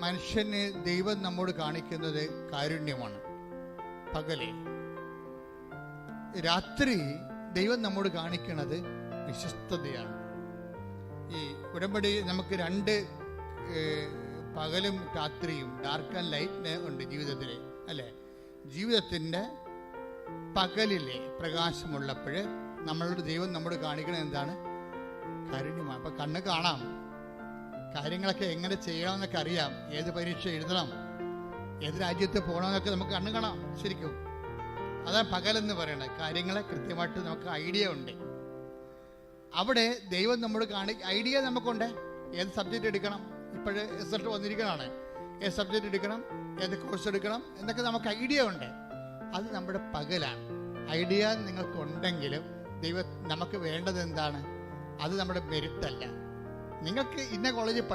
മനുഷ്യന് ദൈവം നമ്മോട് കാണിക്കുന്നത് കാരുണ്യമാണ്. പകല് രാത്രി ദൈവം നമ്മോട് കാണിക്കുന്നത് വിശ്വസ്തതയാണ്. ഈ ഉടമ്പടി നമുക്ക് രണ്ട് പകലും രാത്രിയും, ഡാർക്ക് ആൻഡ് ലൈറ്റ് ഉണ്ട് ജീവിതത്തിൽ, അല്ലേ? ജീവിതത്തിൻ്റെ പകലിലെ പ്രകാശമുള്ളപ്പോൾ നമ്മളുടെ ദൈവം നമ്മോട് കാണിക്കുന്നത് എന്താണ്? കാരുണ്യമാണ്. അപ്പം കണ്ണ് കാണാം, കാര്യങ്ങളൊക്കെ എങ്ങനെ ചെയ്യണമെന്നൊക്കെ അറിയാം, ഏത് പരീക്ഷ എഴുതണം, ഏത് രാജ്യത്ത് പോകണമെന്നൊക്കെ നമുക്ക് കണ്ണ് കാണാം. ശരിക്കും അതാണ് പകലെന്ന് പറയുന്നത്. കാര്യങ്ങളെ കൃത്യമായിട്ട് നമുക്ക് ഐഡിയ ഉണ്ട്. അവിടെ ദൈവം നമ്മോട് ഐഡിയ നമുക്കുണ്ട്. ഏത് സബ്ജക്റ്റ് എടുക്കണം, ഇപ്പോഴേ റിസൾട്ട് വന്നിരിക്കണമാണ്, ഏത് സബ്ജക്റ്റ് എടുക്കണം, ഏത് കോഴ്സ് എടുക്കണം എന്നൊക്കെ നമുക്ക് ഐഡിയ ഉണ്ട്. അത് നമ്മുടെ പകലാണ്. ഐഡിയ നിങ്ങൾക്കുണ്ടെങ്കിലും നമുക്ക് വേണ്ടത് എന്താണ്? അത് നമ്മുടെ മെരിറ്റല്ല. നിങ്ങൾക്ക് ഇന്ന കോളേജിൽ